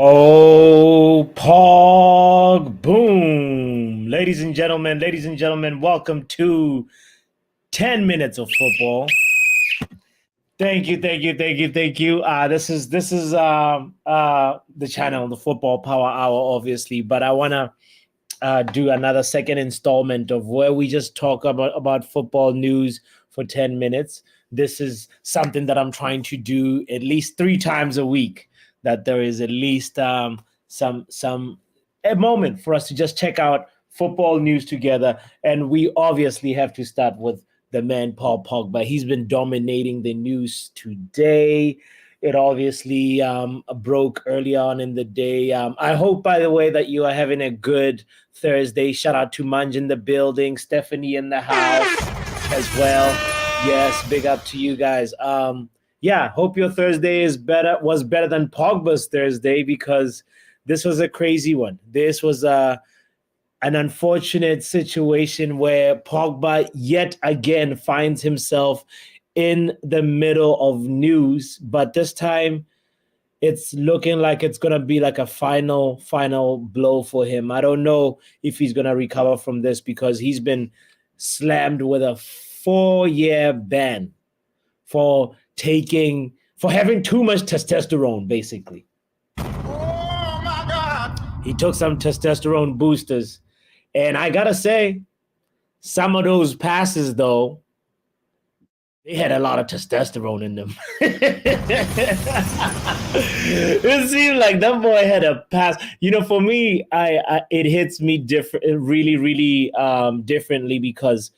Oh, Pog, boom. Ladies and gentlemen, welcome to 10 minutes of football. Thank you. This is the channel, the Football Power Hour, obviously, but I want to do another second installment of where we just talk about football news for 10 minutes. This is something that I'm trying to do at least 3 times a week, that there is at least some a moment for us to just check out football news together. And we obviously have to start with the man, Paul Pogba. He's been dominating the news today. It obviously broke early on in the day. I hope, by the way, that you are having a good Thursday. Shout out to Manj in the building, Stephanie in the house as well. Yes, big up to you guys. Yeah, hope your Thursday was better than Pogba's Thursday, because this was a crazy one. This was an unfortunate situation where Pogba yet again finds himself in the middle of news, but this time it's looking like it's going to be like a final blow for him. I don't know if he's going to recover from this, because he's been slammed with a 4-year ban for having too much testosterone, basically. Oh my God. He took some testosterone boosters, and I got to say, some of those passes, though, they had a lot of testosterone in them. It seemed like that boy had a pass. For me, it hits me really differently, because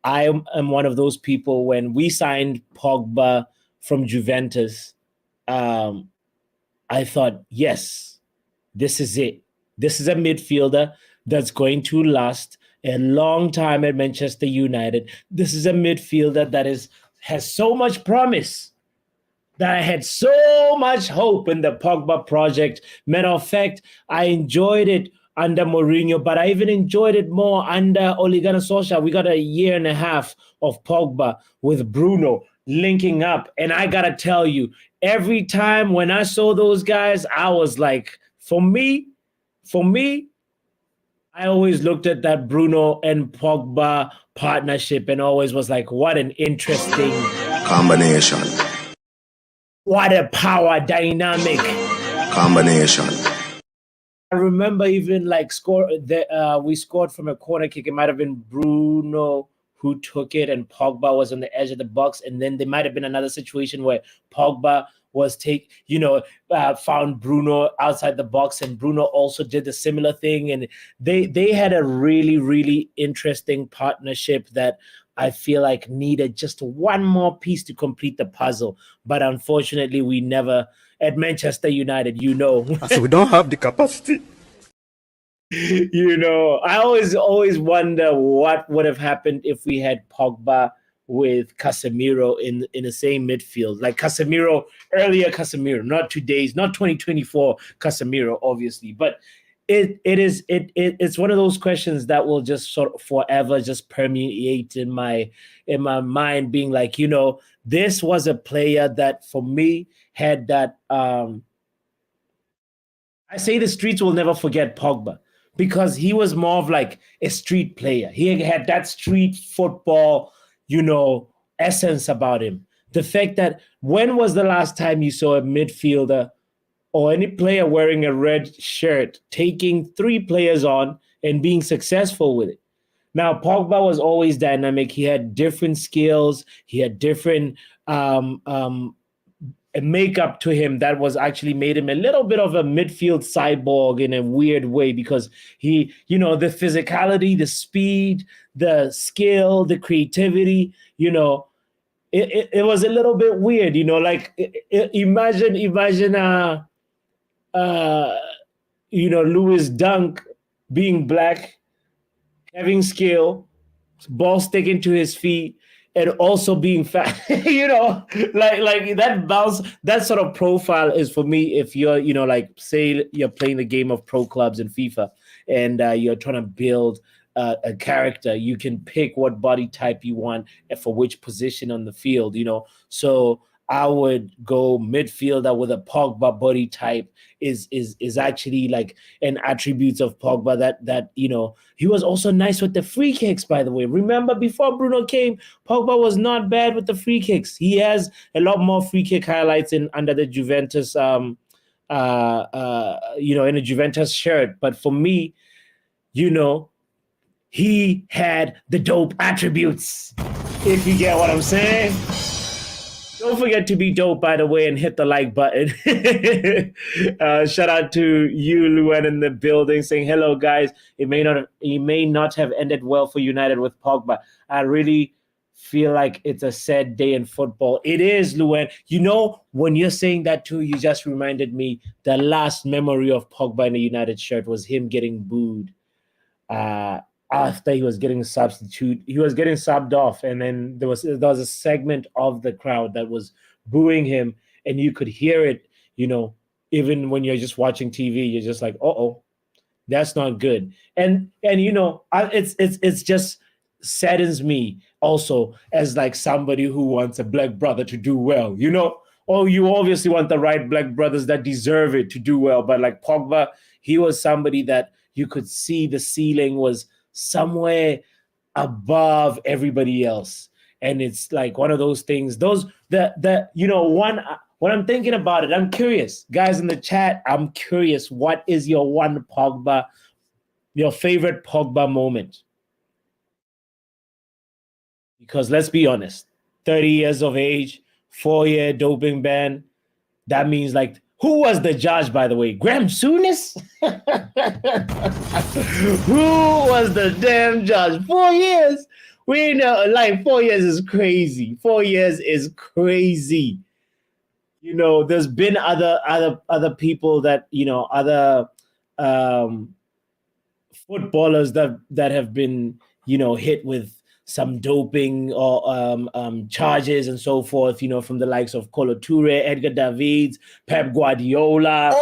I am one of those people. When we signed Pogba from Juventus, I thought, yes, this is it. This is a midfielder that's going to last a long time at Manchester United. This is a midfielder that has so much promise, that I had so much hope in the Pogba project. Matter of fact, I enjoyed it under Mourinho, but I even enjoyed it more under Ole Gunnar Solskjaer. We got a year and a half of Pogba with Bruno linking up. And I got to tell you, every time when I saw those guys, I was like, for me, I always looked at that Bruno and Pogba partnership and always was like, what an interesting combination. What a power dynamic combination. I remember even we scored from a corner kick. It might have been Bruno who took it, and Pogba was on the edge of the box. And then there might have been another situation where Pogba was found Bruno outside the box, and Bruno also did a similar thing. And they had a really interesting partnership that I feel like needed just one more piece to complete the puzzle. But unfortunately, we never, at Manchester United, So we don't have the capacity. I always wonder what would have happened if we had Pogba with Casemiro in the same midfield, like earlier Casemiro, not today's, not 2024 Casemiro, obviously. But it's one of those questions that will just sort of forever just permeate in my mind, being like, this was a player that for me had that. I say the streets will never forget Pogba, because he was more of like a street player. He had that street football, essence about him. The fact that, when was the last time you saw a midfielder or any player wearing a red shirt taking 3 players on and being successful with it? Now, Pogba was always dynamic. He had different skills. He had different a makeup to him that was actually made him a little bit of a midfield cyborg in a weird way, because he, the physicality, the speed, the skill, the creativity, it was a little bit weird, imagine Lewis Dunk being black, having skill, ball sticking to his feet, and also being fat, like that bounce, that sort of profile is for me. If you're, say you're playing the game of pro clubs in FIFA, and you're trying to build a character, you can pick what body type you want and for which position on the field, So I would go midfielder with a Pogba body type is actually like an attribute of Pogba that he was also nice with the free kicks, by the way. Remember before Bruno came, Pogba was not bad with the free kicks. He has a lot more free kick highlights under the Juventus in a Juventus shirt. But for me, he had the dope attributes, if you get what I'm saying. Don't forget to be dope, by the way, and hit the like button. Shout out to you, Luen, in the building, saying hello, guys. It may not have ended well for United with Pogba. I really feel like it's a sad day in football. It is, Luen. When you're saying that too, you just reminded me the last memory of Pogba in a United shirt was him getting booed. After he was getting subbed off, and then there was a segment of the crowd that was booing him, and you could hear it. Even when you're just watching TV, you're just like, "Uh-oh, that's not good." And it's just saddens me also as like somebody who wants a black brother to do well. Oh, you obviously want the right black brothers that deserve it to do well, but like Pogba, he was somebody that you could see the ceiling was somewhere above everybody else, and it's like one of those things. When I'm thinking about it, I'm curious, guys in the chat. I'm curious, what is your favorite Pogba moment? Because let's be honest, 30 years of age, 4-year doping ban. That means like. Who was the judge, by the way? Graham Souness? Who was the damn judge? 4 years. We know, like 4 years is crazy. 4 years is crazy. There's been other people that other footballers that have been hit with some doping or charges and so forth, from the likes of Kolo Toure, Edgar Davids, Pep Guardiola,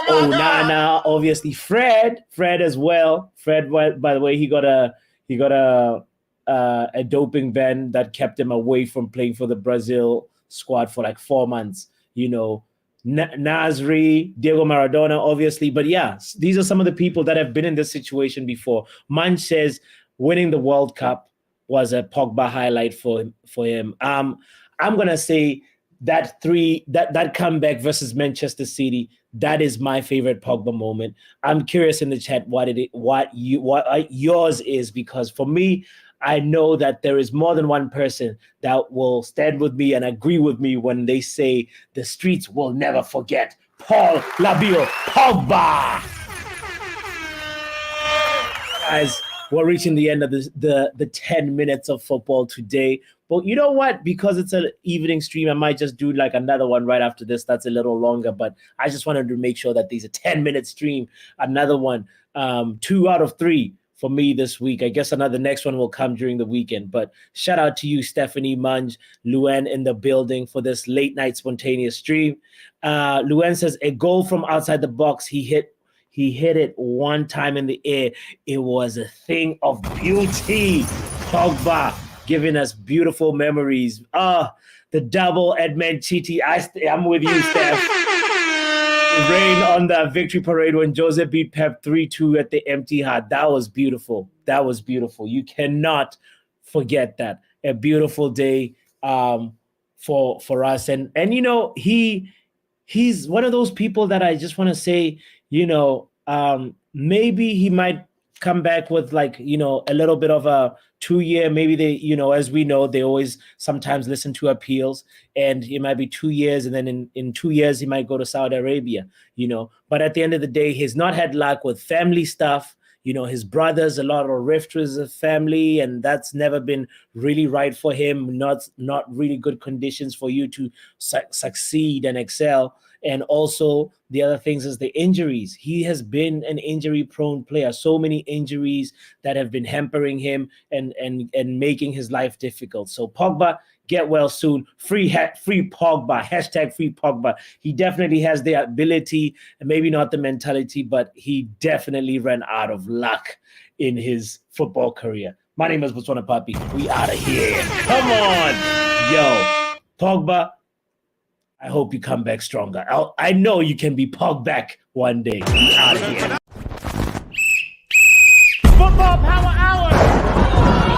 Onana, obviously Fred as well. Fred, by the way, he got a doping ban that kept him away from playing for the Brazil squad for like 4 months. Nasri, Diego Maradona, obviously. But yeah, these are some of the people that have been in this situation before. Manch says winning the World Cup was a Pogba highlight for him. I'm gonna say that comeback versus Manchester City, that is my favorite Pogba moment. I'm curious in the chat what yours is, because for me, I know that there is more than one person that will stand with me and agree with me when they say the streets will never forget Paul Labio Pogba. Guys, we're reaching the end of the 10 minutes of football today. But you know what? Because it's an evening stream, I might just do like another one right after this that's a little longer. But I just wanted to make sure that there's a 10-minute stream, another one, 2 out of 3 for me this week. I guess another next one will come during the weekend. But shout out to you, Stephanie, Munge, Luen in the building for this late night spontaneous stream. Luen says, a goal from outside the box. He hit it one time in the air. It was a thing of beauty. Pogba giving us beautiful memories. The double at Mancity. I'm with you, Steph. It rained on the victory parade when Jose beat Pep 3-2 at the Empty Heart. That was beautiful. You cannot forget that. A beautiful day for us. And he's one of those people that I just want to say, maybe he might come back with like, a little bit of a 2-year, maybe they, as we know, they always sometimes listen to appeals, and it might be 2 years. And then in 2 years, he might go to Saudi Arabia, but at the end of the day, he's not had luck with family stuff. His brother's a lot of rift with his family, and that's never been really right for him. Not really good conditions for you to succeed and excel. And also the other things is the injuries. He has been an injury-prone player. So many injuries that have been hampering him and making his life difficult. So Pogba, get well soon. Free Pogba. # free Pogba. He definitely has the ability, and maybe not the mentality, but he definitely ran out of luck in his football career. My name is Botswanapapi. We out of here. Come on. Yo, Pogba, I hope you come back stronger. I know you can be Pog back one day. Be out of here.